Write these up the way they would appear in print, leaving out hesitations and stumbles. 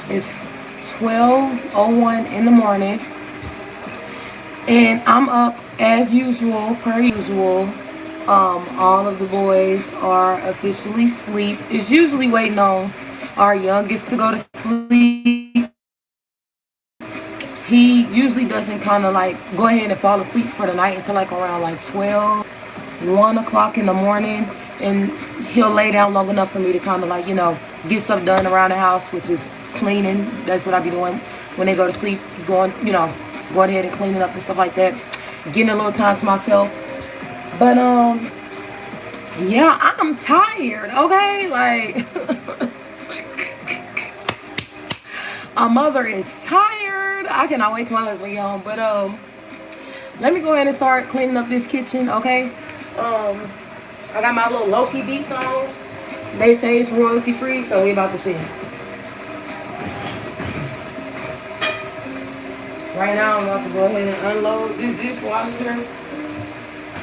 It's 12:01 in the morning, and I'm up as usual, per usual. All of the boys are officially asleep. It's usually waiting on our youngest to go to sleep. He usually doesn't kind of like go ahead and fall asleep for the night until like around like 12, 1 o'clock in the morning. And he'll lay down long enough for me to kind of like, get stuff done around the house, which is cleaning. That's what I be doing when they go to sleep. Going ahead and cleaning up and stuff like that. Getting a little time to myself. But, yeah, I'm tired, okay? Like, a mother is tired. I cannot wait till my husband get home. But, let me go ahead and start cleaning up this kitchen, okay? I got my little Loki beats on. They say it's royalty free, so we about to see. Right now, I'm about to go ahead and unload this dishwasher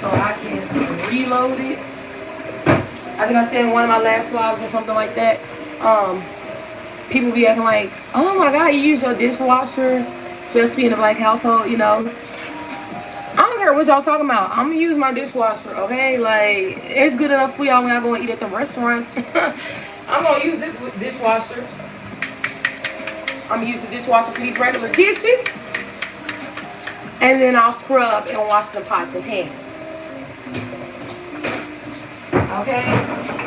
so I can reload it. I think I said in one of my last slides or something like that. People be acting like, oh my God, you use your dishwasher, especially in a black household, I don't care what y'all talking about. I'm gonna use my dishwasher, okay? Like, it's good enough for y'all when I go and eat at the restaurants. I'm gonna use this dishwasher. I'm gonna use the dishwasher for these regular dishes. And then I'll scrub and wash the pots and pans. Okay?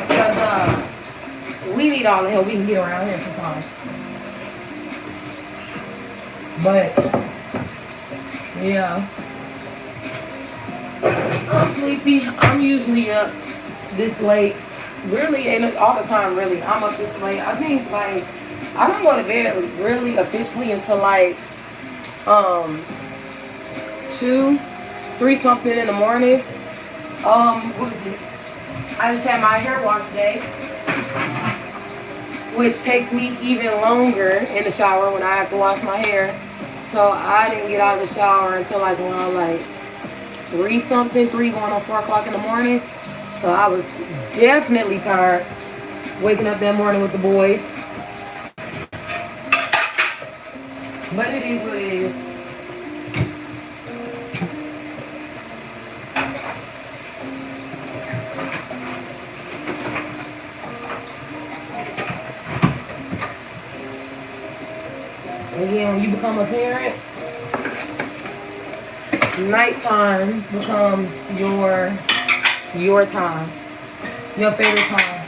Because we need all the help we can get around here sometimes. But, yeah. I'm sleepy. I'm usually up this late. Really, ain't all the time, really. I'm up this late. I think, like, I don't go to bed really officially until, like, 2, 3 something in the morning. What is it? I just had my hair wash day, which takes me even longer in the shower when I have to wash my hair. So I didn't get out of the shower until, like, around, like, 3 something, 3 going on 4 o'clock in the morning. So I was definitely tired waking up that morning with the boys. But it is what it is. Again, when you become a parent, nighttime becomes your time, your favorite time.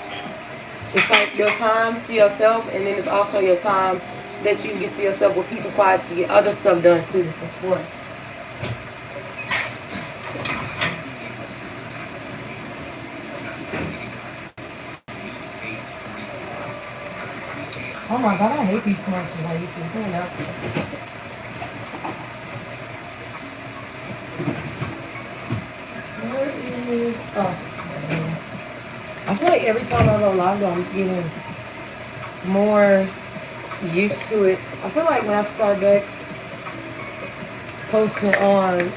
It's like your time to yourself, and then it's also your time that you can get to yourself with peace and quiet to get other stuff done too, of course. Oh my God, I hate these commercials. I used to clean up. Oh, I feel like every time I go live, I'm getting more used to it. I feel like when I start back posting on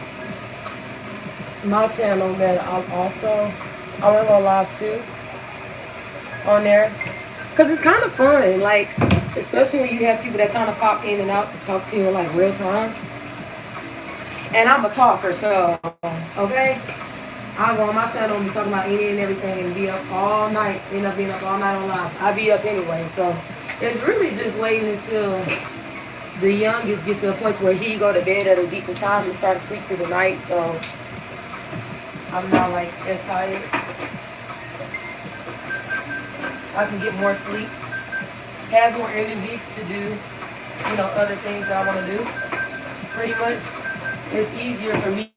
my channel, that I want to go live too on there, because it's kind of fun. Like, especially when you have people that kind of pop in and out to talk to you in like real time. And I'm a talker, so okay. I'll go on my channel and be talking about any and everything and be up all night, end up being up all night on live. I'll be up anyway, so it's really just waiting until the youngest gets to a point where he go to bed at a decent time and start to sleep through the night, so I'm not like as tired. I can get more sleep, have more energy to do, other things that I want to do. Pretty much, it's easier for me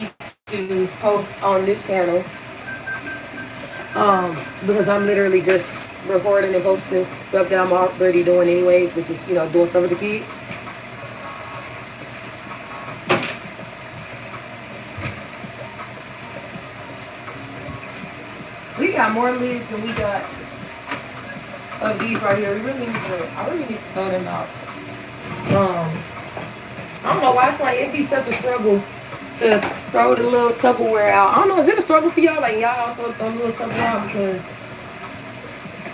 to post on this channel because I'm literally just recording and posting stuff that I'm already doing anyways, which is doing stuff with the kids. We got more lids than we got of these right here. I really need to throw them out. I don't know why it's like it'd be such a struggle to throw the little Tupperware out. I don't know, is it a struggle for y'all? Like, y'all also throw the little Tupperware out? Because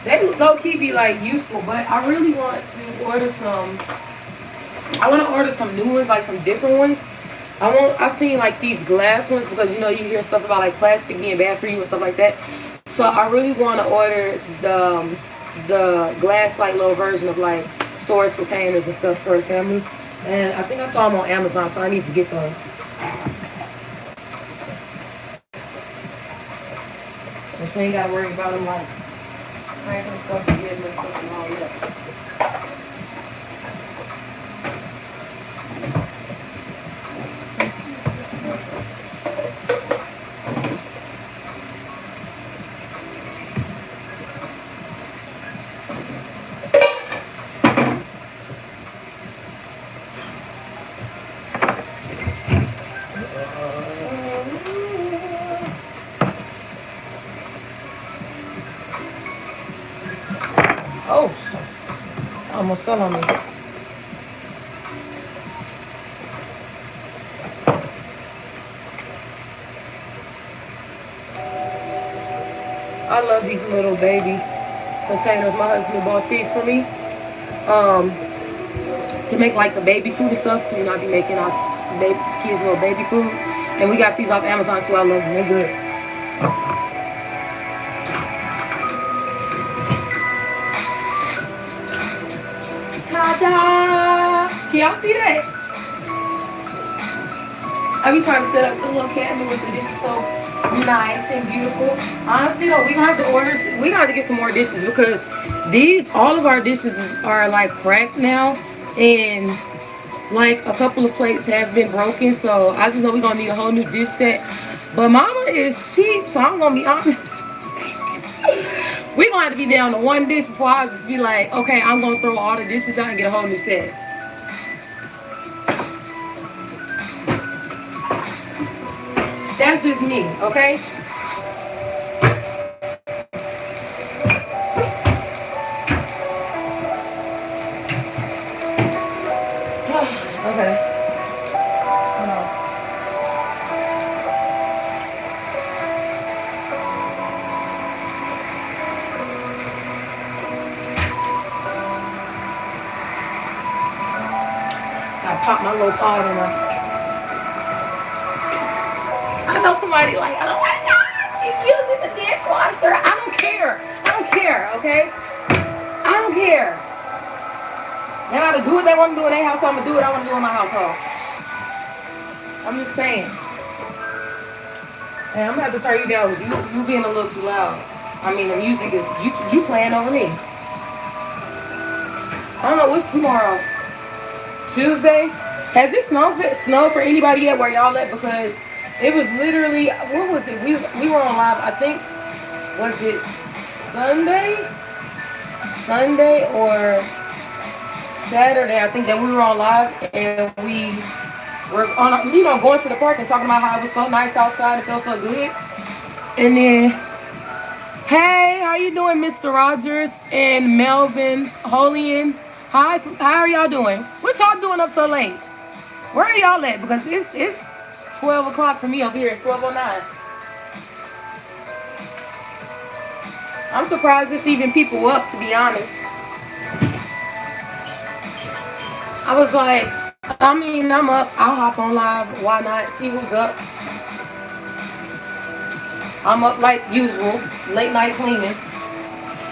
They low key be like useful, but I really want to order some. I want to order some new ones, like some different ones. I seen like these glass ones because you know you hear stuff about like plastic being bad for you and stuff like that. So I really want to order the glass like little version of like storage containers and stuff for the family. And I think I saw them on Amazon, so I need to get those. So you ain't gotta worry about them like cranking stuff and getting stuff and all that. Oh, almost fell on me. I love these little baby containers. My husband bought these for me to make like the baby food and stuff. You know, I be making our kids little baby food. And we got these off Amazon too. I love them. They're good. Ta-da! Can y'all see that? I be trying to set up the little cabinet with the dishes so nice and beautiful. Honestly though, we gonna have to get some more dishes because all of our dishes are like cracked now, and like a couple of plates have been broken. So I just know we're gonna need a whole new dish set. But mama is cheap, so I'm gonna be honest. We're gonna have to be down to one dish before I just be like, okay, I'm gonna throw all the dishes out and get a whole new set. That's just me, okay? Okay. Hold on. I pop my little pod in her. I know somebody like, oh my God, she's using the dishwasher. I don't care. I don't care, okay? I don't care. They gotta do what they want to do in their house, so I'm gonna do what I want to do in my household. I'm just saying. And I'm gonna have to turn you down. You being a little too loud. I mean, the music is, you playing over me. I don't know, what's tomorrow? Tuesday? Has it snowed for anybody yet where y'all at? Because it was literally, what was it? We were on live, I think, was it Sunday? Sunday or Saturday, I think, that we were on live, and we were on, going to the park and talking about how it was so nice outside, it felt so good. And then, hey, how you doing, Mr. Rogers and Melvin Holian? Hi, how are y'all doing? What y'all doing up so late? Where are y'all at? Because it's 12 o'clock for me over here at 12:09. I'm surprised there's even people up, to be honest. I was like, I'm up. I'll hop on live. Why not? See who's up. I'm up like usual. Late night cleaning.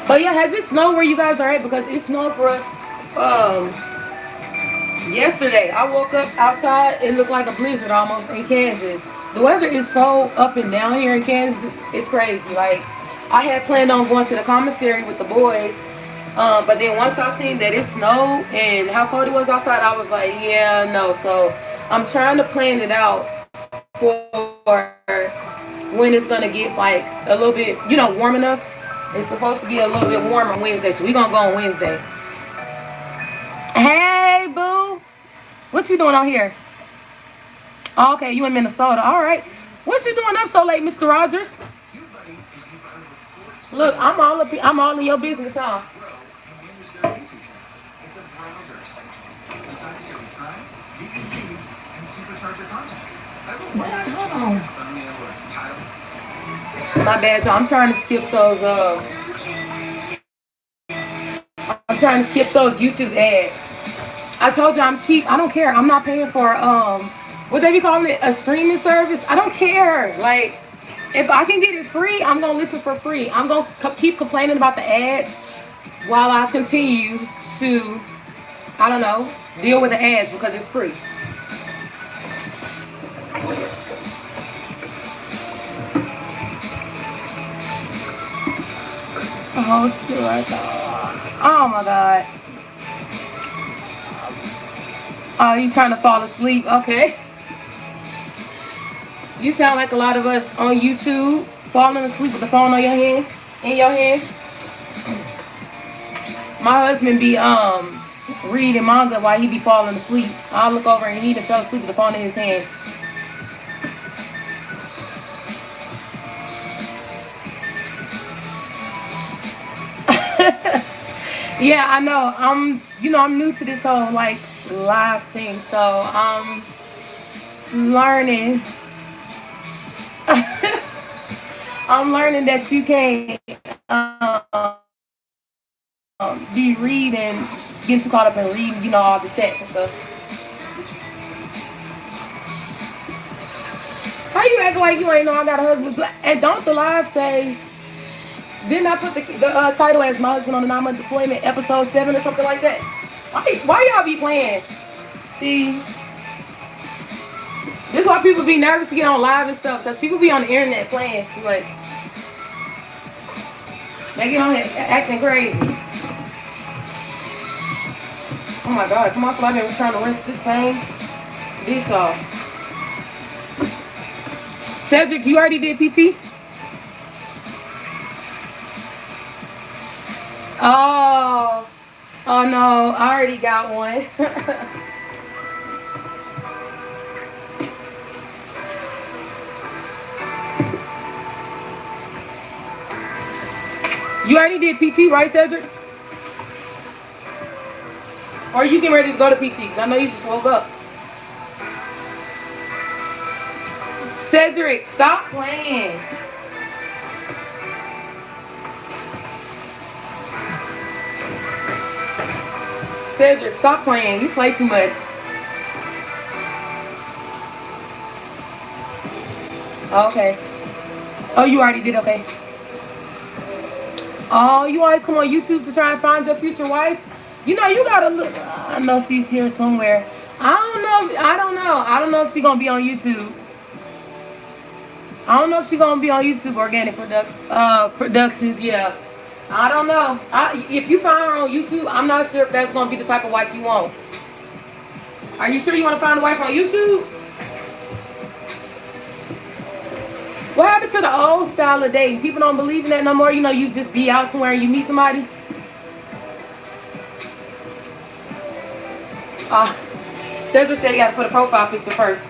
But yeah, has it snowed where you guys are at? Because it snowed for us yesterday. I woke up outside. It looked like a blizzard almost in Kansas. The weather is so up and down here in Kansas. It's crazy. Like, I had planned on going to the commissary with the boys. But then once I seen that it snowed and how cold it was outside, I was like, yeah, no. So I'm trying to plan it out for when it's going to get like a little bit, warm enough. It's supposed to be a little bit warmer Wednesday, so we're going to go on Wednesday. Hey, boo. What you doing out here? Oh, okay, you in Minnesota. All right. What you doing up so late, Mr. Rogers? Look, I'm all in your business, huh? Hold on. My bad, y'all. I'm trying to skip those trying to skip those YouTube ads. I told you I'm cheap. I don't care. I'm not paying for what they be calling it, a streaming service. I don't care. Like, if I can get it free, I'm gonna listen for free. I'm gonna keep complaining about the ads while I continue to, I don't know, deal with the ads because it's free. Oh, still right there. Oh my God. Oh, you trying to fall asleep? Okay. You sound like a lot of us on YouTube, falling asleep with the phone on your hand, in your hand. My husband be reading manga while he be falling asleep. I'll look over and he done fell asleep with the phone in his hand. Yeah, I know. I'm new to this whole like live thing, so I'm learning. I'm learning that you can't be reading, getting too caught up in reading, all the chats and stuff. How you acting like you ain't know I got a husband? And don't the live say? Didn't I put the title as My Husband on a 9-Month Deployment, episode 7 or something like that? Why y'all be playing? See, this is why people be nervous to get on live and stuff, because people be on the internet playing too much. They get on here acting crazy. Oh my God, come on, I've been trying to rinse this same dish off. Cedric, you already did PT? Oh no, I already got one. You already did PT, right, Cedric? Or are you getting ready to go to PT? Because I know you just woke up. Cedric, stop playing. Cedric, stop playing. You play too much. Okay. Oh, you already did? Okay. Oh, you always come on YouTube to try and find your future wife? You gotta look. I know she's here somewhere. I don't know if she's gonna be on YouTube. I don't know if she's gonna be on YouTube Organic Productions. Yeah. I don't know. If you find her on YouTube, I'm not sure if that's gonna be the type of wife you want. Are you sure you want to find a wife on YouTube? What happened to the old style of dating? People don't believe in that no more. You just be out somewhere and you meet somebody. Cedric said you got to put a profile picture first.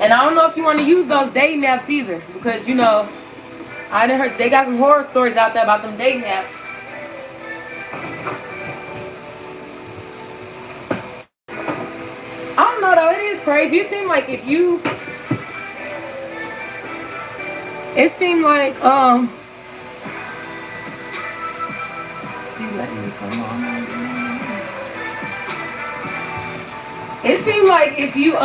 And I don't know if you want to use those dating apps either, because I done heard they got some horror stories out there about them dating apps. I don't know though, it is crazy. It seemed like let me come on. It seemed like if you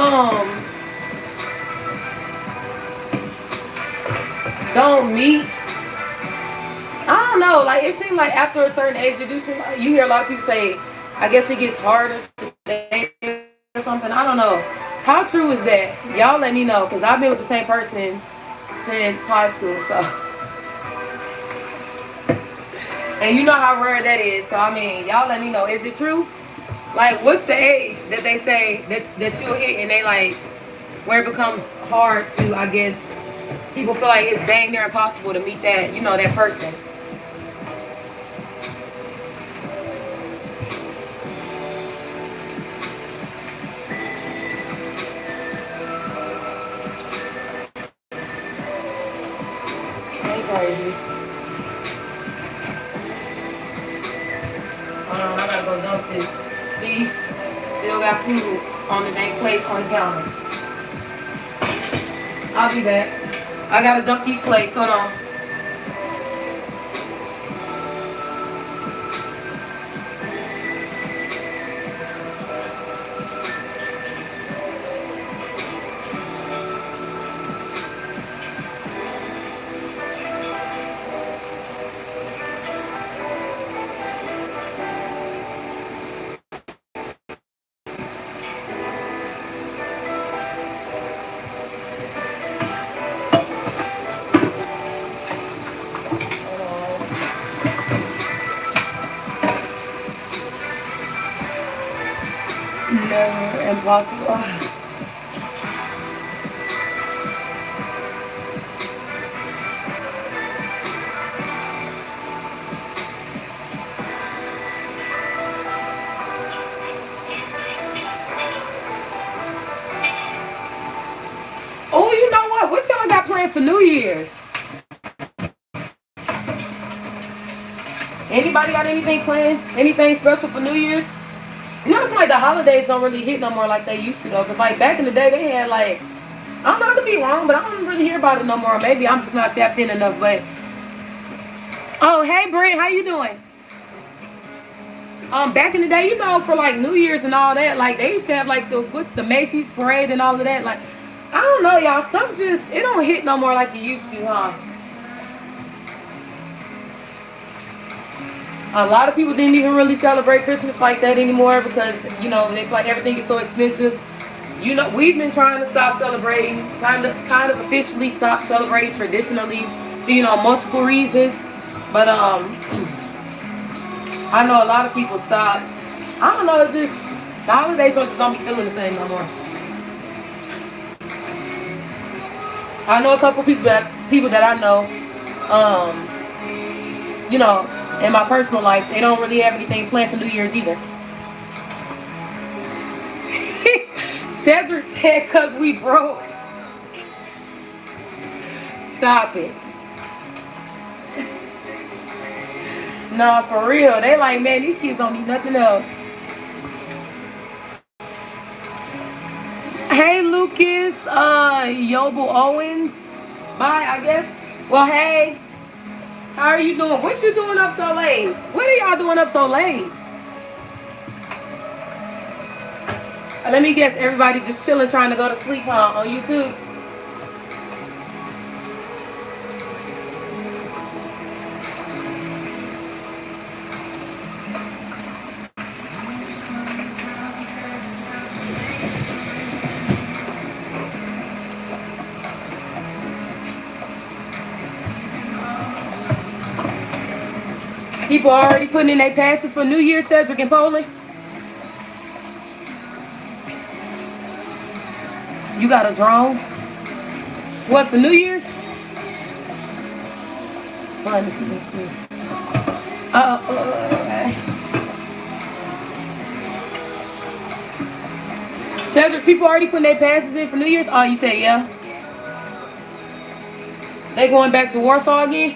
don't meet, I don't know, like it seems like after a certain age you hear a lot of people say, I guess it gets harder to date or something. I don't know. How true is that? Y'all let me know, because I've been with the same person since high school, so. And you know how rare that is, so I mean, y'all let me know. Is it true? Like, what's the age that they say that you'll hit and they like, where it becomes hard to, I guess, people feel like it's dang near impossible to meet that, that person. Ain't crazy. I gotta go dump this. See? Still got food on the dang place on the counter. I'll be back. I gotta dump these plates. Hold on. Never impossible. Oh, you know what? What y'all got planned for New Year's? Anybody got anything planned? Anything special for New Year's? You know, it's like the holidays don't really hit no more like they used to, though. Because, like, back in the day, they had, like, I don't know, I could be wrong, but I don't really hear about it no more. Maybe I'm just not tapped in enough, but. Oh, hey, Brent, how you doing? Back in the day, you know, for, like, New Year's and all that, like, they used to have, like, the Macy's parade and all of that. Like, I don't know, y'all. Stuff just, it don't hit no more like it used to, huh? A lot of people didn't even really celebrate Christmas like that anymore because, you know, it's like everything is so expensive. You know, we've been trying to stop celebrating, kind of officially stop celebrating traditionally for, you know, multiple reasons. But I know a lot of people stopped. I don't know, it's just the holidays just don't be feeling the same no more. I know a couple people that I know, you know, in my personal life, they don't really have anything planned for New Year's either. Cedric said, "Cause we broke." Stop it. No, for real. They like, man, these kids don't need nothing else. Hey, Lucas, Yobel Owens. Bye, I guess. Well, hey. How are you doing? What you doing up so late? What are y'all doing up so late? Let me guess, everybody just chilling, trying to go to sleep, huh, on YouTube? People already putting in their passes for New Year's, Cedric and Poland. You got a drone? What, for New Year's? Let me see this. Cedric, people already putting their passes in for New Year's? Oh, you say yeah? They going back to Warsaw again?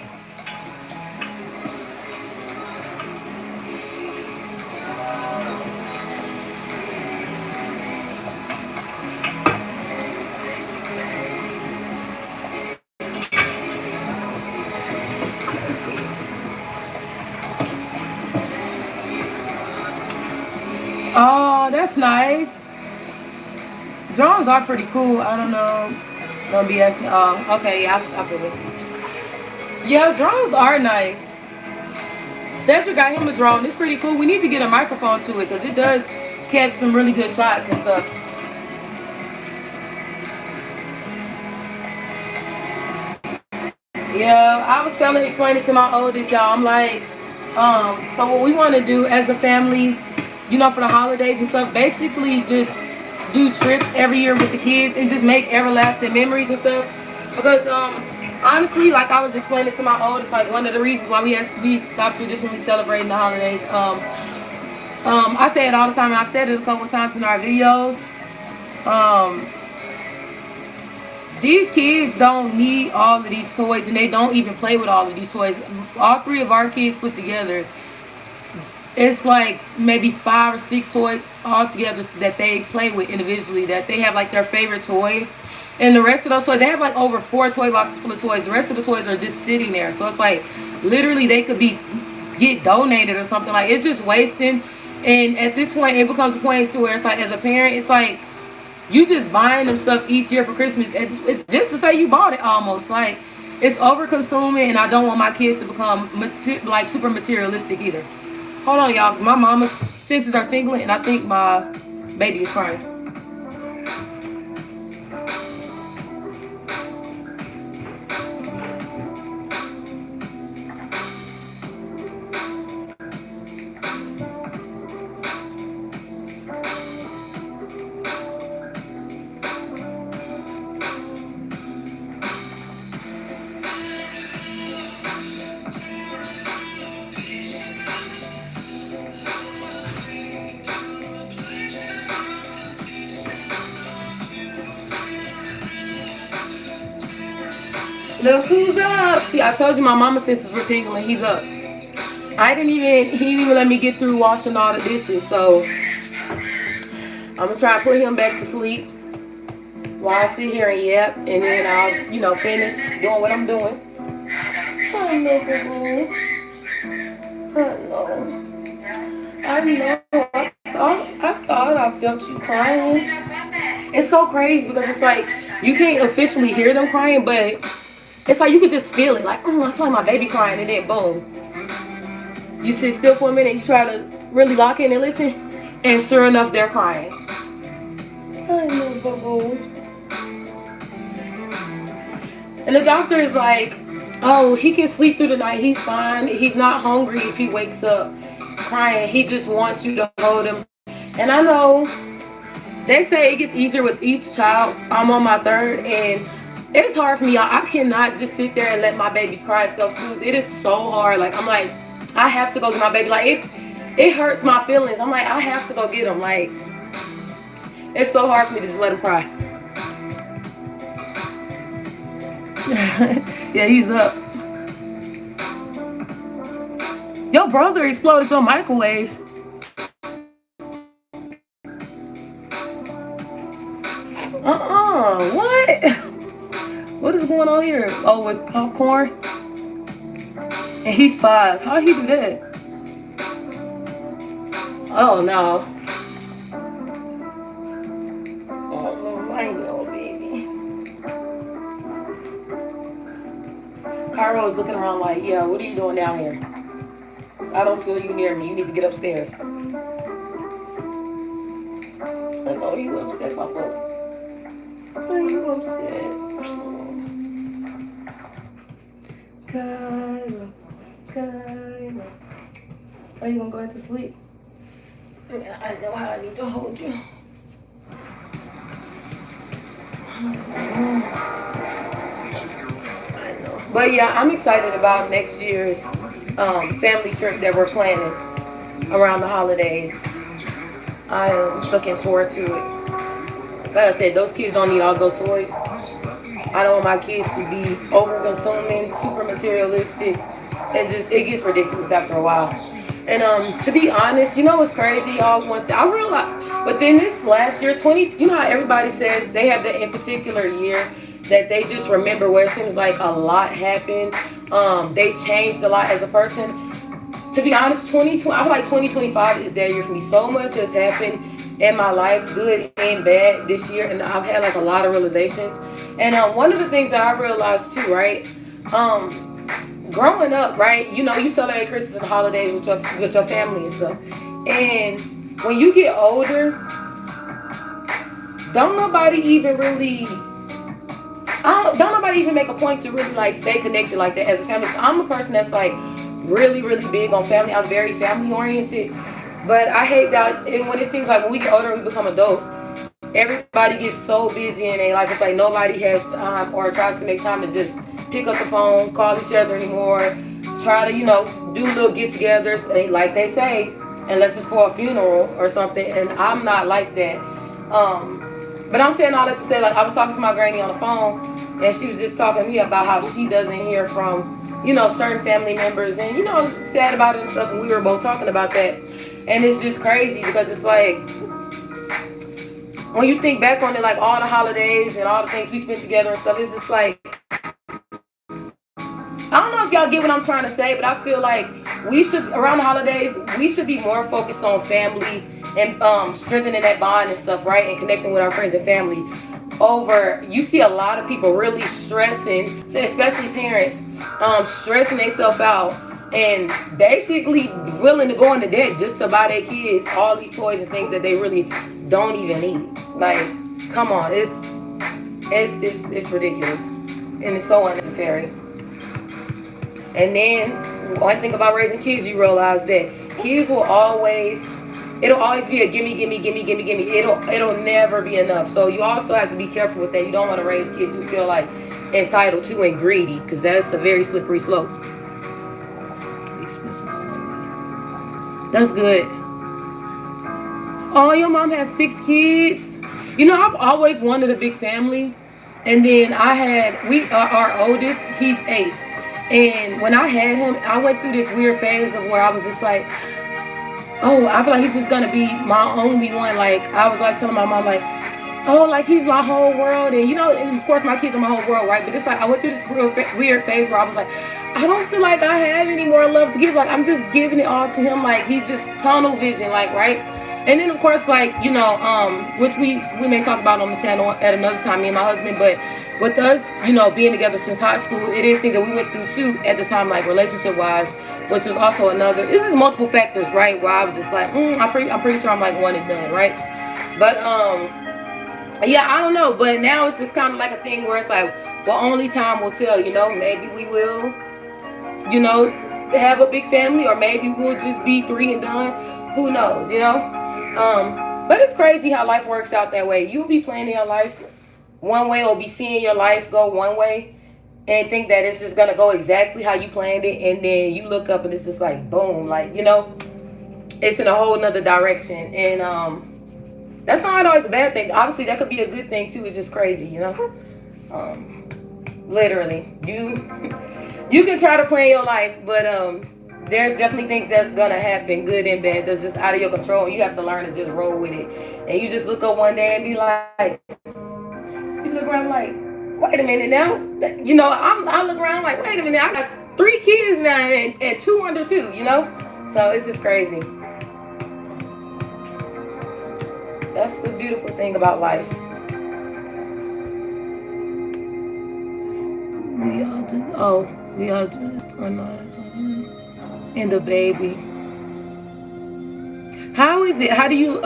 Oh, that's nice. Drones are pretty cool. I don't know. Don't be asking. Oh, okay. Yeah, I feel it. Yeah, drones are nice. Cedric got him a drone. It's pretty cool. We need to get a microphone to it because it does catch some really good shots and stuff. Yeah, I was explaining to my oldest, y'all. I'm like, so what we want to do as a family, you know, for the holidays and stuff, basically just do trips every year with the kids and just make everlasting memories and stuff. Because honestly, like I was explaining to my oldest, like one of the reasons why we stopped traditionally celebrating the holidays. I say it all the time, and I've said it a couple of times in our videos. These kids don't need all of these toys, and they don't even play with all of these toys. All three of our kids put together, it's like maybe 5 or 6 toys all together that they play with individually, that they have like their favorite toy. And the rest of those toys, they have like over 4 toy boxes full of toys. The rest of the toys are just sitting there. So it's like literally they could get donated or something. Like it's just wasting. And at this point, it becomes a point to where it's like, as a parent, it's like you just buying them stuff each year for Christmas. It's just to say you bought it almost. Like it's over consuming, and I don't want my kids to become like super materialistic either. Hold on, y'all. My mama's senses are tingling, and I think my baby is crying. Look who's up. See, I told you my mama senses were tingling. He's up. He didn't even let me get through washing all the dishes. So I'm gonna try to put him back to sleep while I sit here and yap, and then I'll, finish doing what I'm doing. I know, boo-boo. I know. I thought I felt you crying. It's so crazy because it's like you can't officially hear them crying, but it's like you could just feel it. Like, I feel like my baby crying, and then boom. You sit still for a minute, you try to really lock in and listen, and sure enough, they're crying. I know, boo-boo. And the doctor is like, oh, he can sleep through the night. He's fine. He's not hungry if he wakes up crying. He just wants you to hold him. And I know they say it gets easier with each child. I'm on my 3rd, and it's hard for me, y'all. I cannot just sit there and let my babies cry self-soothe. It is so hard. Like, I'm like, I have to go get my baby. Like, it hurts my feelings. I'm like, I have to go get him. Like, it's so hard for me to just let him cry. Yeah, he's up. Your brother exploded your microwave. What? What is going on here? Oh, with popcorn? And he's 5. How he do that? Oh, no. Oh, I know, baby. Cairo is looking around like, yeah, what are you doing down here? I don't feel you near me. You need to get upstairs. I know you upset, Papa. Are you upset? Cairo. Are you gonna go back to sleep? Yeah, I know how I need to hold you. I know. But yeah, I'm excited about next year's family trip that we're planning around the holidays. I am looking forward to it. Like I said, those kids don't need all those toys. I don't want my kids to be over-consuming, super materialistic. It gets ridiculous after a while. And to be honest, you know what's crazy, y'all? I realized within this last year, you know how everybody says they have that in particular year that they just remember where it seems like a lot happened. They changed a lot as a person. To be honest, I feel like 2025 is that year for me. So much has happened in my life, good and bad, this year, and I've had like a lot of realizations. And one of the things that I realized too, right? Growing up, right? You know, you celebrate Christmas and holidays with your family and stuff. And when you get older, don't nobody even make a point to really like stay connected like that as a family. I'm a person that's like really, really big on family. I'm very family oriented. But I hate that when it seems like when we get older and we become adults, everybody gets so busy in their life. It's like nobody has time or tries to make time to just pick up the phone, call each other anymore, try to, do little get-togethers, like they say, unless it's for a funeral or something. And I'm not like that. But I'm saying all that to say, like, I was talking to my granny on the phone, and she was just talking to me about how she doesn't hear from, certain family members, and, she's sad about it and stuff, and we were both talking about that. And it's just crazy because it's like, when you think back on it, like all the holidays and all the things we spent together and stuff, it's just like, I don't know if y'all get what I'm trying to say, but I feel like we should, around the holidays, we should be more focused on family and strengthening that bond and stuff, right? And connecting with our friends and family. Over, you see a lot of people really stressing, especially parents, stressing themselves out and basically willing to go into debt just to buy their kids all these toys and things that they really don't even need. Like, come on, it's ridiculous and it's so unnecessary. And then one thing about raising kids, you realize that kids will always, it'll always be a gimme, gimme, gimme, gimme, gimme. It'll never be enough. So you also have to be careful with that. You don't want to raise kids who feel like entitled to and greedy, because that's a very slippery slope. That's good. Oh, your mom has 6 kids. You know, I've always wanted a big family. And then our oldest, he's 8. And when I had him, I went through this weird phase of where I was just like, oh, I feel like he's just gonna be my only one. Like, I was always telling my mom, like, oh, like, he's my whole world. And, you know, and of course my kids are my whole world, right? But it's like, I went through this real weird phase where I was like, I don't feel like I have any more love to give. Like, I'm just giving it all to him. Like, he's just tunnel vision, like, right? And then, of course, like, you know, which we may talk about on the channel at another time, me and my husband. But with us, you know, being together since high school, it is things that we went through, too, at the time, like, relationship-wise, which was also another. This is multiple factors, right, where I was just like, I'm pretty sure I'm, like, one and done, right? But, yeah, I don't know. But now it's just kind of like a thing where it's like, well, only time will tell, you know. Maybe we will, you know, have a big family, or maybe we'll just be 3 and done. Who knows, you know? But it's crazy how life works out that way. You'll be planning your life one way, or be seeing your life go one way, and think that it's just gonna go exactly how you planned it, and then you look up and it's just like boom, like, you know, it's in a whole nother direction. And that's not always a bad thing. Obviously that could be a good thing too. It's just crazy, you know. Literally, you can try to plan your life, but there's definitely things that's gonna happen, good and bad, that's just out of your control. You have to learn to just roll with it. And you just look up one day and be like, you look around like, wait a minute now. You know, I look around like, wait a minute, I got 3 kids now and 2 under 2, you know? So it's just crazy. That's the beautiful thing about life. We are just and the baby. How is it? How do you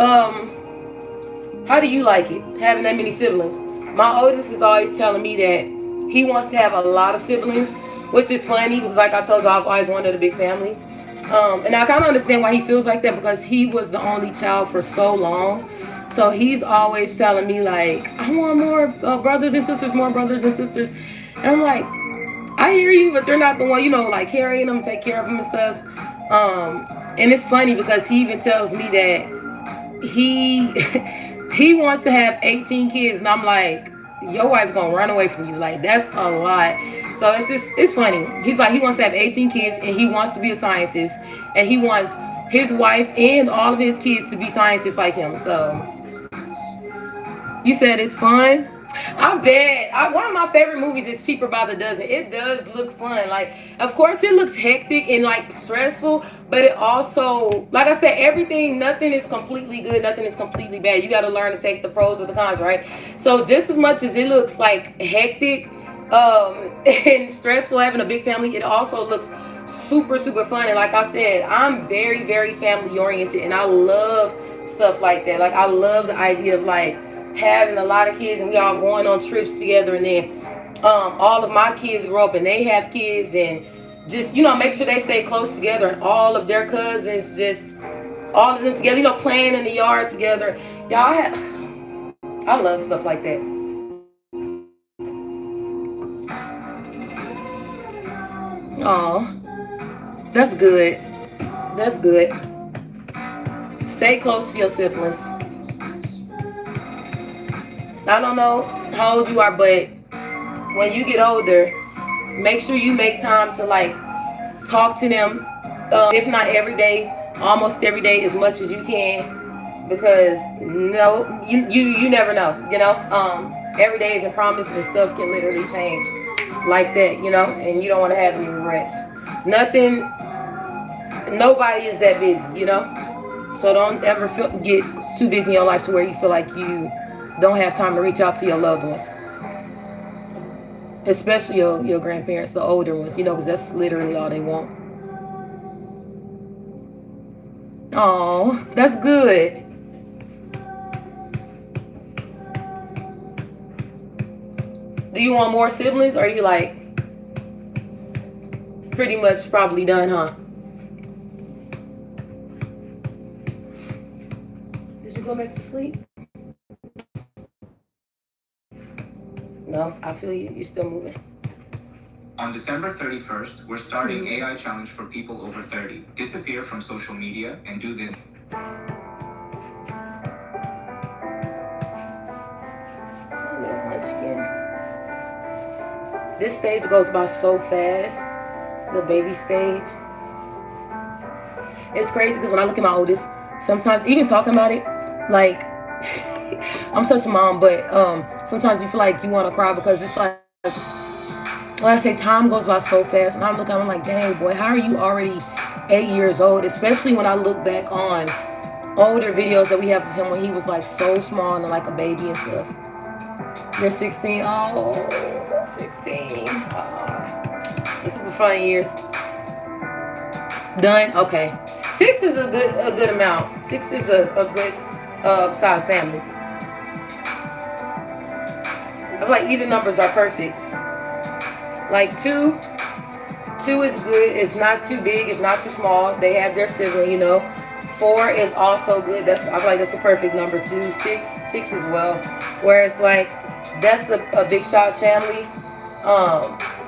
like it, having that many siblings? My oldest is always telling me that he wants to have a lot of siblings, which is funny because, like I told you, I've always wanted a big family. And I kind of understand why he feels like that, because he was the only child for so long. So he's always telling me, like, I want more brothers and sisters, more brothers and sisters. And I'm like, I hear you, but you're not the one, you know, like, carrying them, take care of them and stuff. And it's funny because he even tells me that he wants to have 18 kids, and I'm like, your wife's gonna run away from you. Like, that's a lot. So it's funny. He's like, he wants to have 18 kids, and he wants to be a scientist, and he wants his wife and all of his kids to be scientists like him. So you said it's fun. I bet. One of my favorite movies is Cheaper by the Dozen. It does look fun. Like, of course, it looks hectic and, like, stressful, but it also, like I said, nothing is completely good, nothing is completely bad. You got to learn to take the pros or the cons, right? So just as much as it looks, like, hectic and stressful having a big family, it also looks super, super fun. And like I said, I'm very, very family oriented, and I love stuff like that. Like, I love the idea of, like, having a lot of kids and we all going on trips together, and then all of my kids grow up and they have kids, and just, you know, make sure they stay close together, and all of their cousins, just all of them together, you know, playing in the yard together. I love stuff like that. Oh, that's good. That's good. Stay close to your siblings. I don't know how old you are, but when you get older, make sure you make time to, like, talk to them, if not every day, almost every day, as much as you can. because no, you never know. Every day isn't promised, and stuff can literally change like that. And you don't want to have any regrets. Nothing, nobody is that busy. So don't ever get too busy in your life to where you feel like you don't have time to reach out to your loved ones, especially your grandparents, the older ones. Because that's literally all they want. Oh, that's good. Do you want more siblings, or are you like pretty much probably done, huh? Did you go back to sleep? No, I feel you. You're still moving. On December 31st, we're starting AI challenge for people over 30. Disappear from social media and do this. My little munchkin. This stage goes by so fast. The baby stage. It's crazy because when I look at my oldest, sometimes even talking about it, like I'm such a mom, but sometimes you feel like you want to cry because it's like, when I say time goes by so fast, and I'm like, dang boy, how are you already 8 years old? Especially when I look back on older videos that we have of him when he was like so small and like a baby and stuff. You're 16. Oh, 16. It's super fun years. Done. Okay. 6 is a good amount. 6 is a good size family. I feel like even numbers are perfect. Like 2 is good. It's not too big. It's not too small. They have their sibling, 4 is also good. I feel like that's a perfect number too. 6 as well. Whereas like that's a big size family.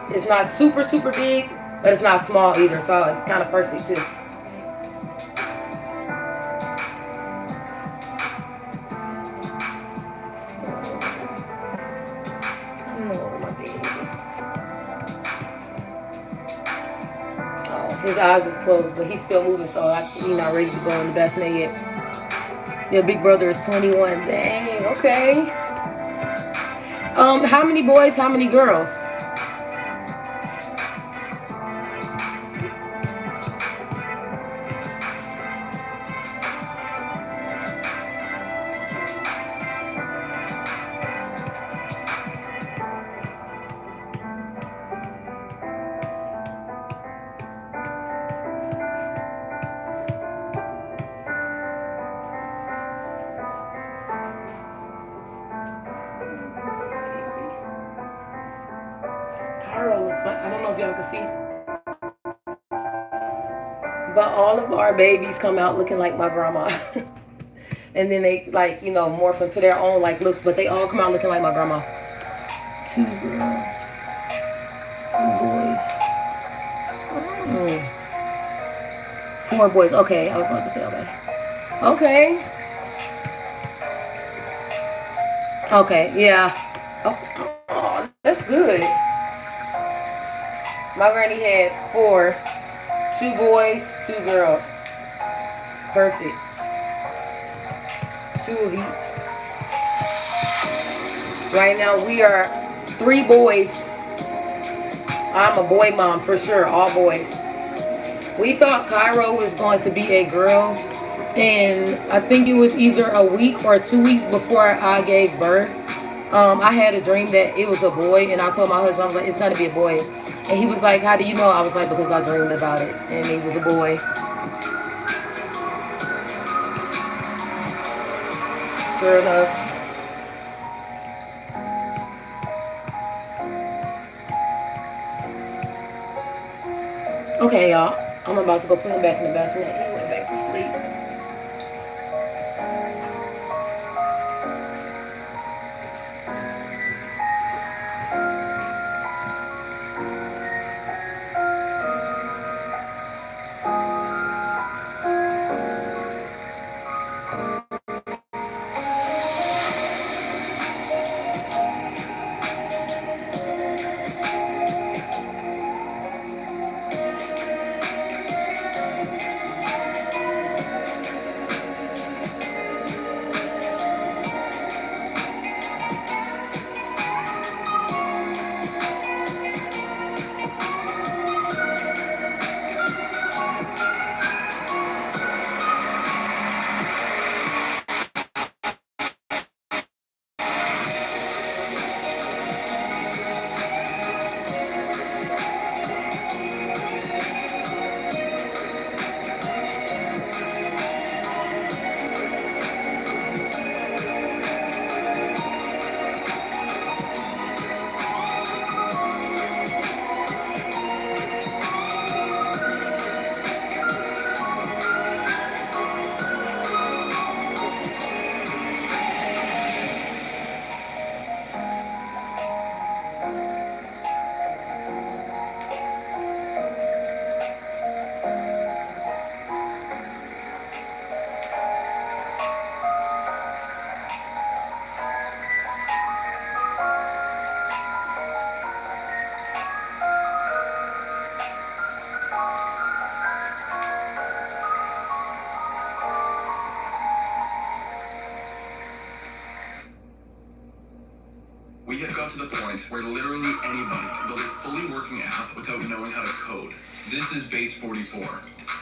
It's not super big, but it's not small either. So it's kind of perfect too. His eyes is closed, but he's still moving, so he's not ready to go in the bassinet yet. Your big brother is 21. Dang, okay. How many boys, how many girls? Cairo looks like, I don't know if y'all can see, but all of our babies come out looking like my grandma. And then they like, morph into their own like looks, but they all come out looking like my grandma. 2 girls, 2 boys. 4 boys. Okay, I was about to say okay. Okay, yeah. Oh, that's good. My granny had 4, 2 boys, 2 girls. Perfect. 2 of each. Right now we are 3 boys. I'm a boy mom for sure, all boys. We thought Cairo was going to be a girl, and I think it was either a week or 2 weeks before I gave birth. I had a dream that it was a boy, and I told my husband, I was like, it's gonna be a boy. And he was like, how do you know? I was like, because I dreamed about it, and it was a boy. Sure enough. Okay, y'all. I'm about to go put him back in the bassinet. He went back to sleep. got to the point where literally anybody can build a fully working app without knowing how to code. This is Base 44.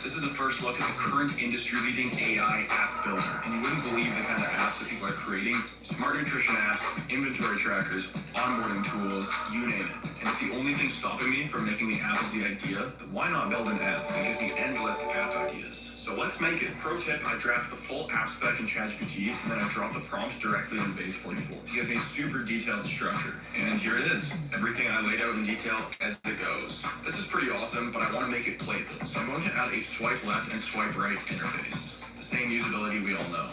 This is the first look at the current industry-leading AI app builder, and you wouldn't believe the kind of apps that people are creating. Smart nutrition apps, inventory trackers, onboarding tools, you name it. And if the only thing stopping me from making the app is the idea, then why not build an app that gives me endless app ideas? So let's make it. Pro tip, I draft the full app spec in ChatGPT, and then I drop the prompts directly in Base 44 to give me super detailed structure. And here it is. Everything I laid out in detail as it goes. This is pretty awesome, but I want to make it playful. So I'm going to add a swipe left and swipe right interface. The same usability we all know.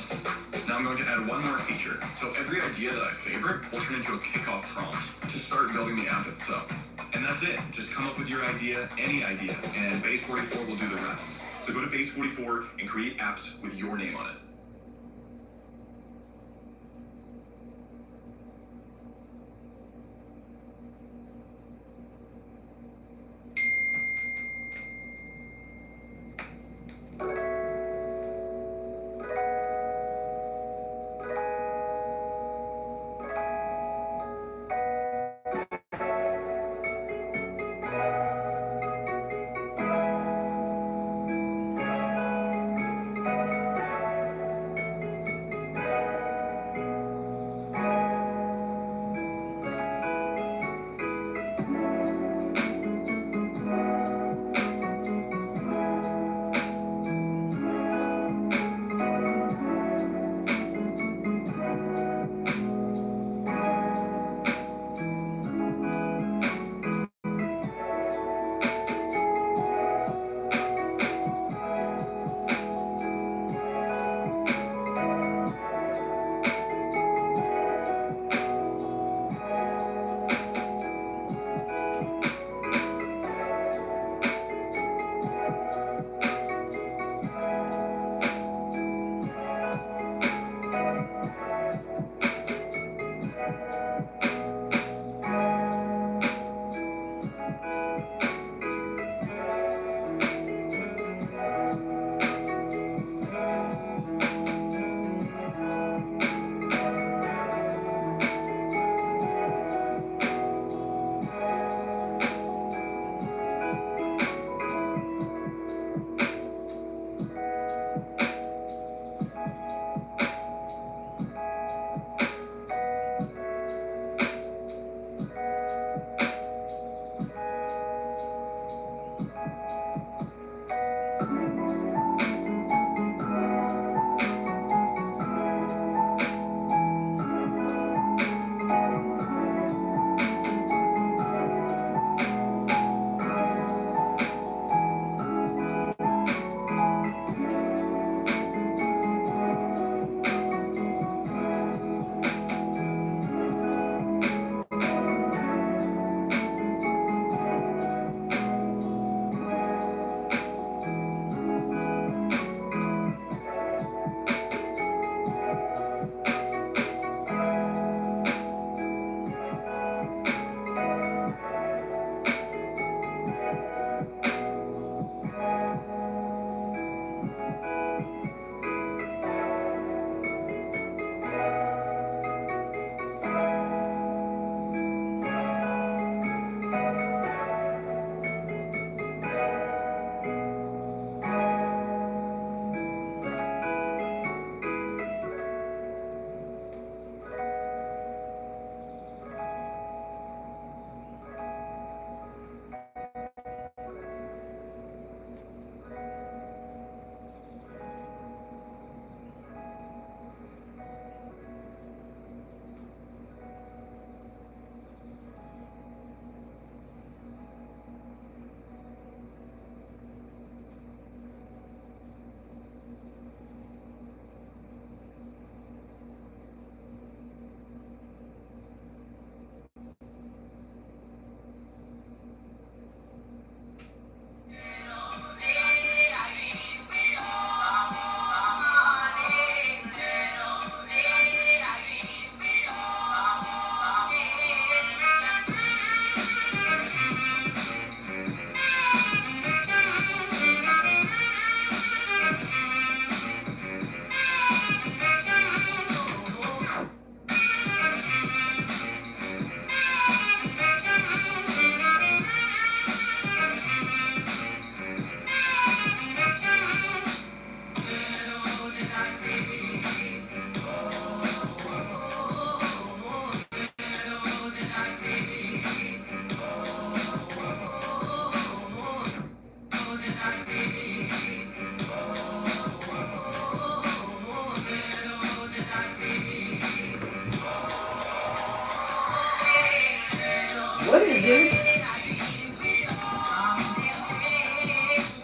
Now I'm going to add one more feature. So every idea that I favorite will turn into a kickoff prompt to start building the app itself. And that's it. Just come up with your idea, any idea, and Base 44 will do the rest. So go to Base 44 and create apps with your name on it.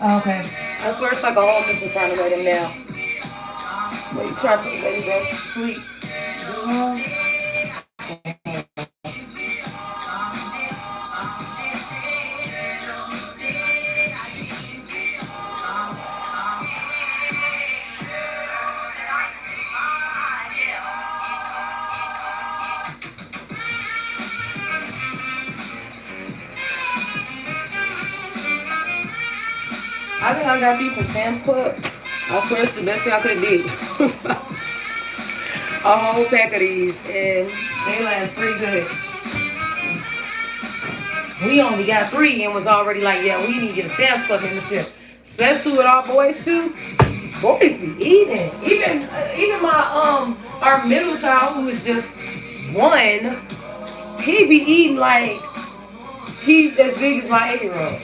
Oh, okay. I swear it's like a whole mission trying to let him down. When you try to put the baby back to sleep. I think I got these from Sam's Club. I swear it's the best thing I could have did. A whole pack of these, and they last pretty good. We only got 3 and was already like, yeah, we need to get a Sam's Club membership. Especially with our boys too. Boys be eating. Even my our middle child who is just 1, he be eating like he's as big as my 8-year-old.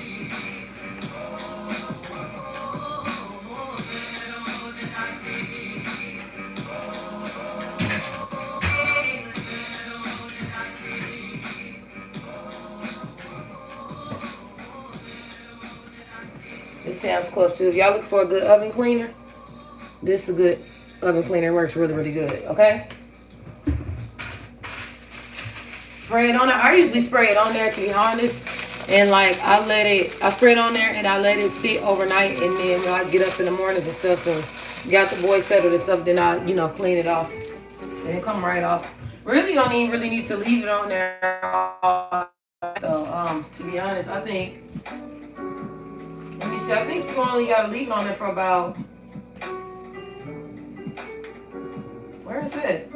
This Sam's Club too. If y'all look for a good oven cleaner, this is a good oven cleaner. It works really, really good. Okay. Spray it on there. I usually spray it on there, to be honest, and like I spray it on there and I let it sit overnight, and then when I get up in the mornings and stuff and got the boys settled and stuff, then I clean it off and it come right off. Really don't even really need to leave it on there. So, to be honest, I think. Let me see. I think you only gotta leave it on there for about. Where is it?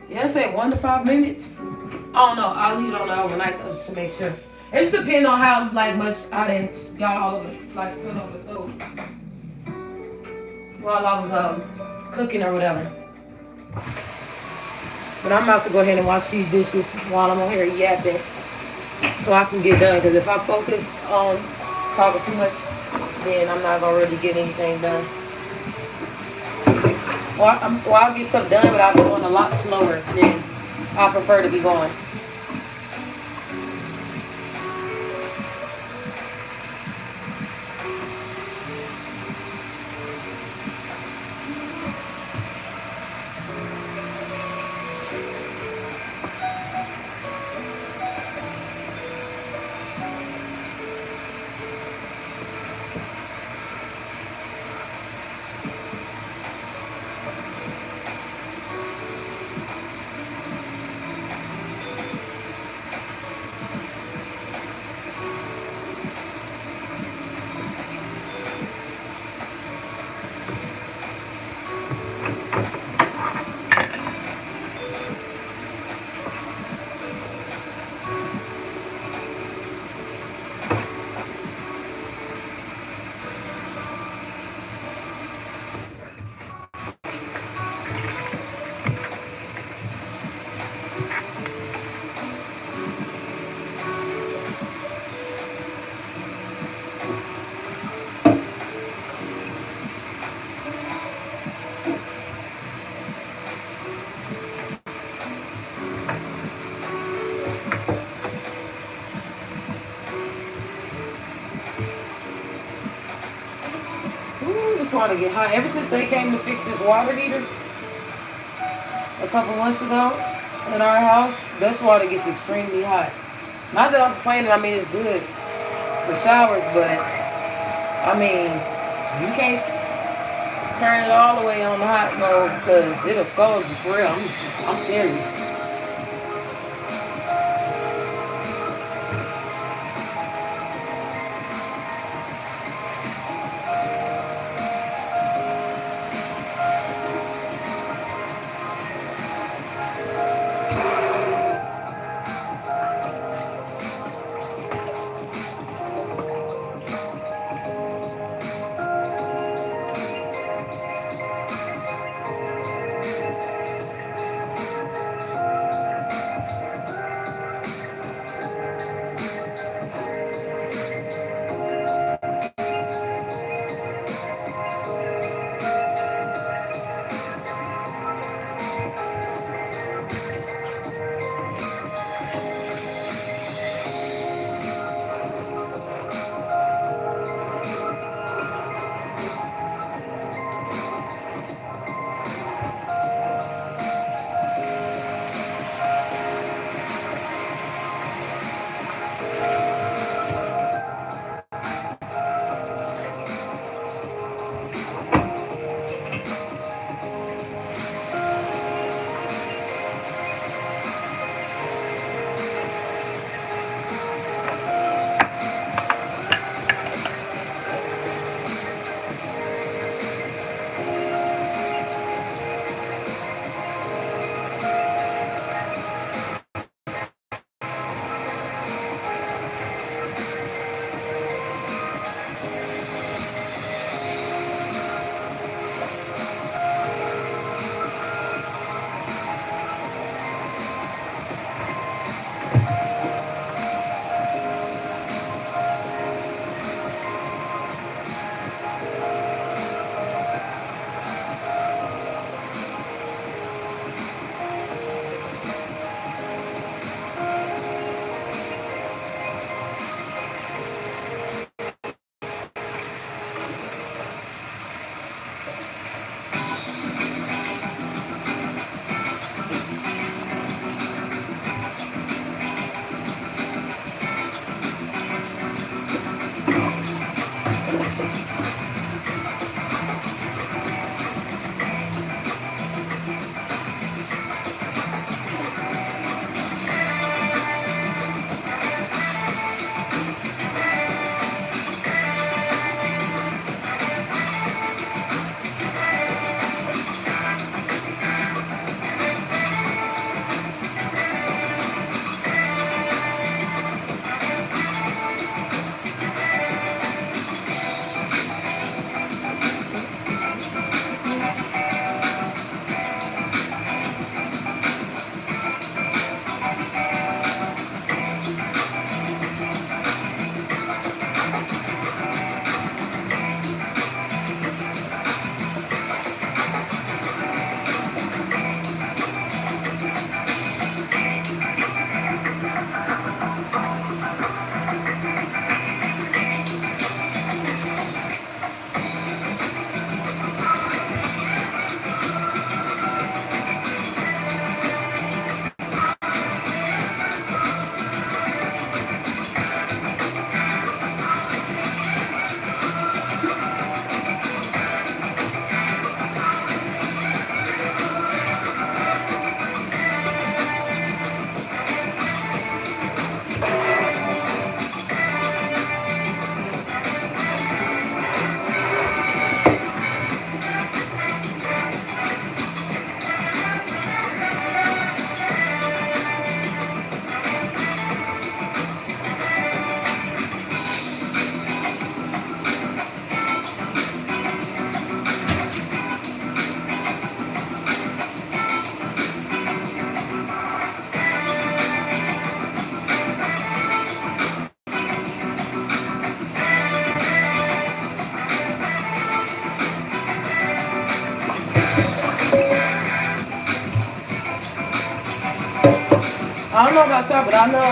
Yeah, I say 1 to 5 minutes. I don't know. I'll leave it on there overnight though, just to make sure. It just depends on how much I didn't got all over spilled over the stove while I was cooking or whatever. But I'm about to go ahead and wash these dishes while I'm on here yapping, so I can get done. Because if I focus on talking too much, then I'm not gonna really get anything done. I'll get stuff done, but I'll be going a lot slower than I prefer to be going. Water get hot. Ever since they came to fix this water heater a couple months ago at our house, this water gets extremely hot. Not that I'm complaining, I mean it's good for showers, but I mean you can't turn it all the way on the hot mode because it'll scald you for real. I'm serious. I don't know about y'all, but I know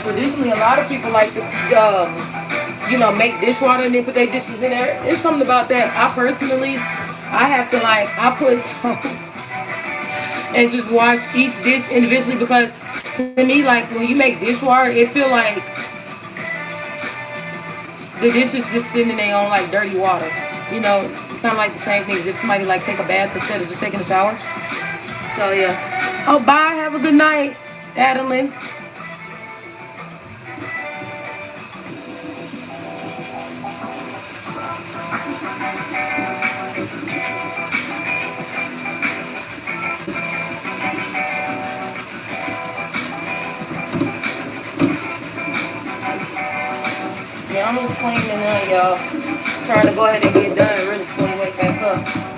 traditionally a lot of people like to make dishwater and then put their dishes in there. It's something about that. I personally, I have to I put some and just wash each dish individually because to me, like when you make dishwater, it feel like the dishes just sitting in their own like dirty water. Kind of like the same thing as if somebody like take a bath instead of just taking a shower. So yeah. Oh, bye. Have a good night, Adeline. Yeah, I'm just cleaning now, y'all. Trying to go ahead and get done really before you wake back up.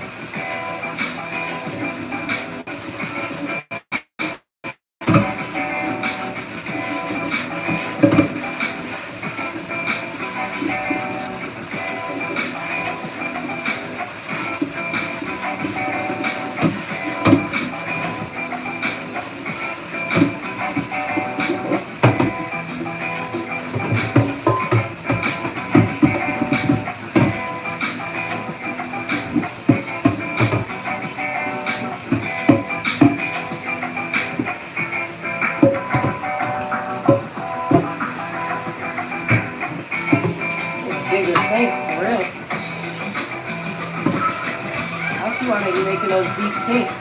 Bigger tank, for real. I see why they be making those deep sinks.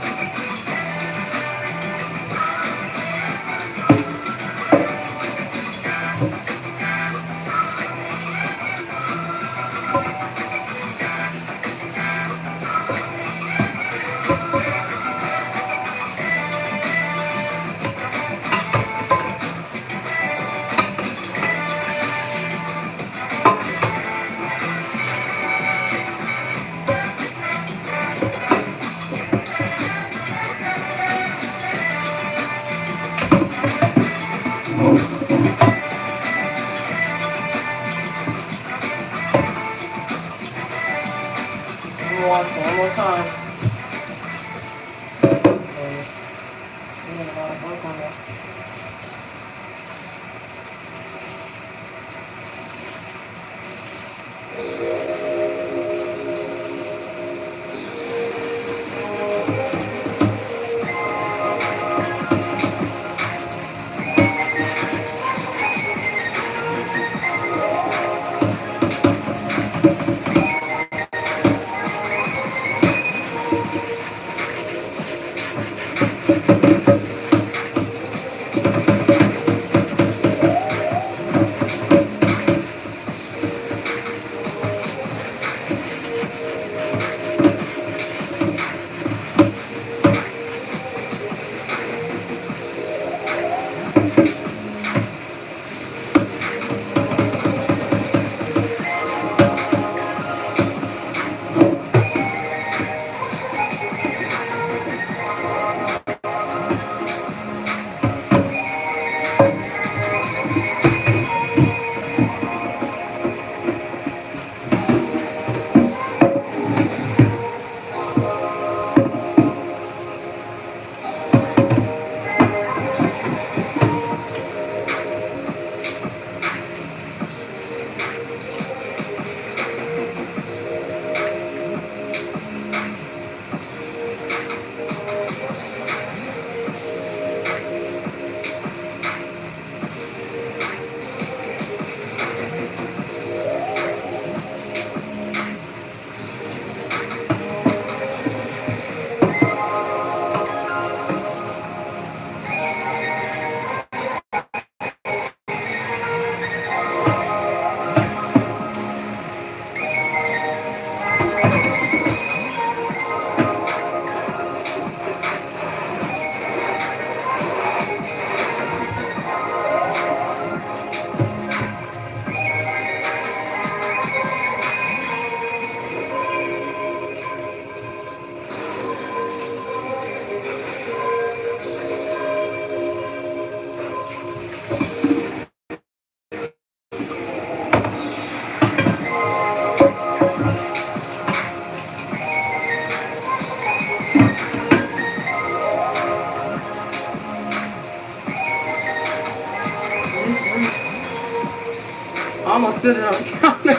I almost spilled it on the counter.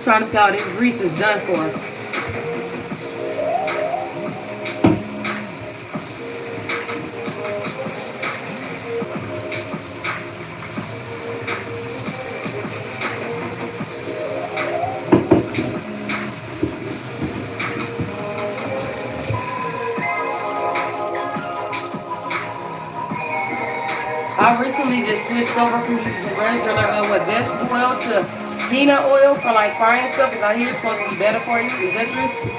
Trying to see how this grease is done for. I recently just switched over from using regular vegetable oil to peanut oil for like frying stuff because I hear it's supposed to be better for you. Is that true?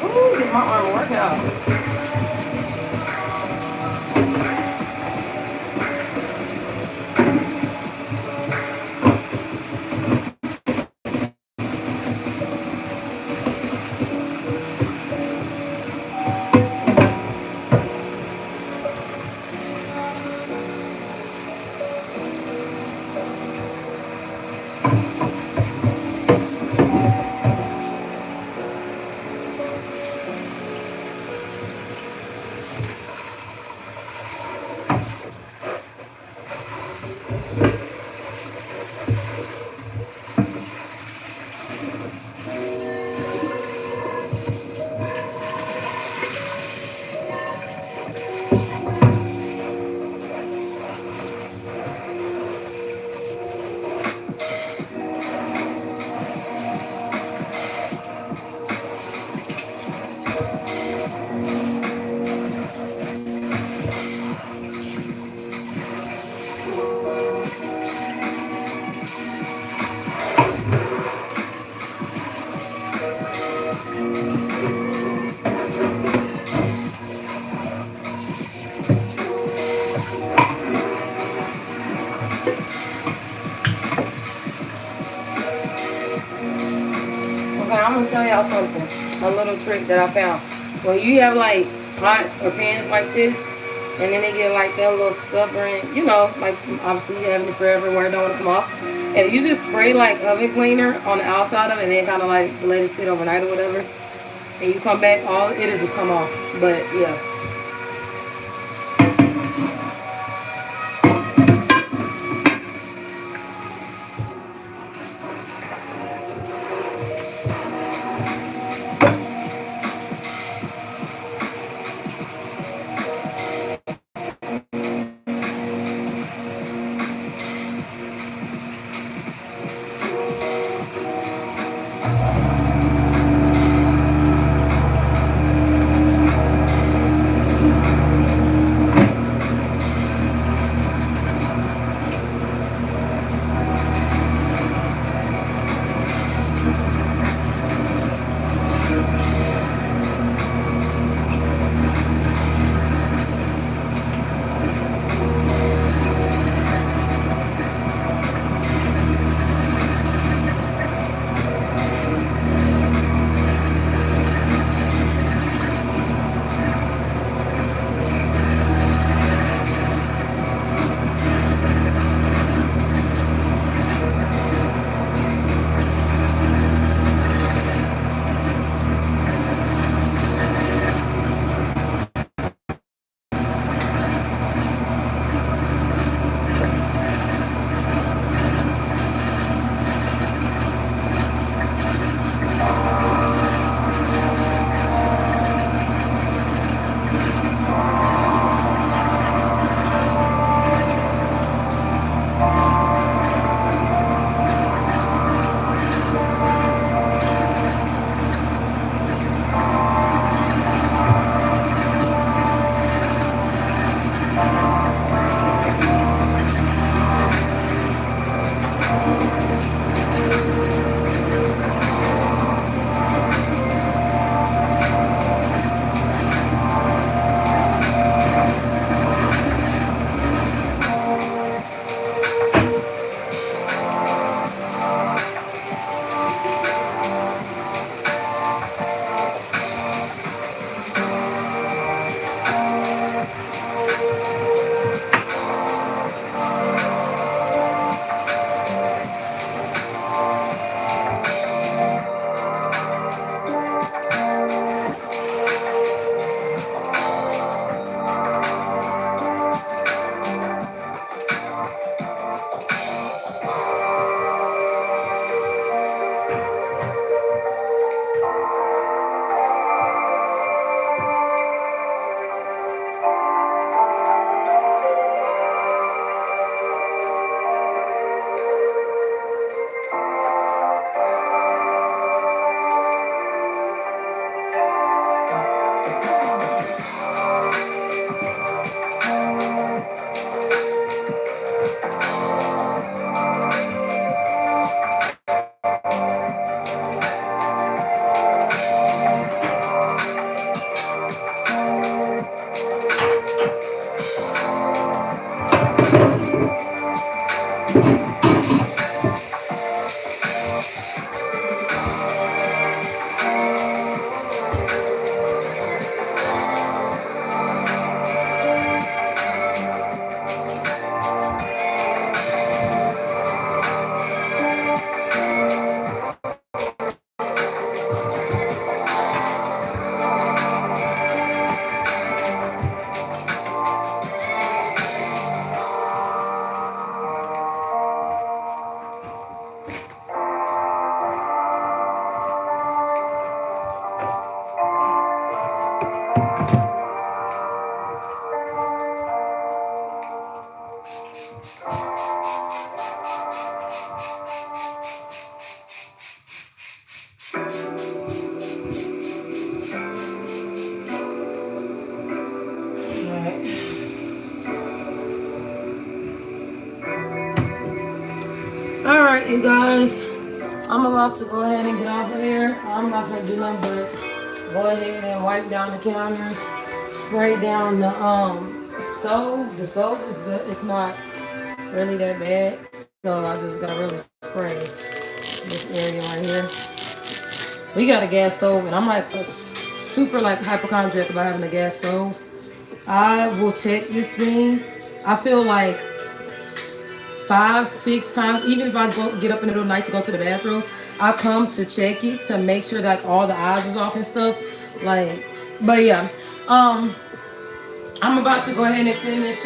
Ooh, get my arm work out. Okay, I'm gonna tell y'all something. A little trick that I found. When you have like pots or pans like this, and then they get like that little stubborn, you know, like obviously you having it forever where it don't want to come off. If you just spray like oven cleaner on the outside of it and then kind of like let it sit overnight or whatever, and you come back, all it'll just come off. But yeah. Alright, you guys. I'm about to go ahead and get off of here. I'm not gonna do nothing but go ahead and wipe down the counters, spray down the stove. The stove is it's not really that bad. So I just gotta really spray this area right here. We got a gas stove and I'm like a super like hypochondriac about having a gas stove. I will check this thing. I feel like 5, 6 times, even if I go get up in the middle of the night to go to the bathroom, I come to check it to make sure like all the eyes is off and stuff. Like, but yeah, um, I'm about to go ahead and finish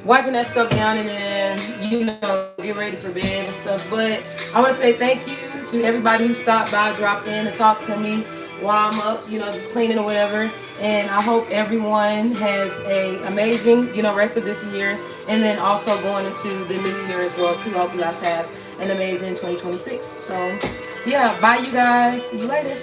wiping that stuff down and then get ready for bed and stuff. But I want to say thank you to everybody who stopped by, dropped in to talk to me while I'm up, just cleaning or whatever. And I hope everyone has a amazing, rest of this year, and then also going into the new year as well too. I hope you guys have an amazing 2026. So yeah, bye you guys. See you later.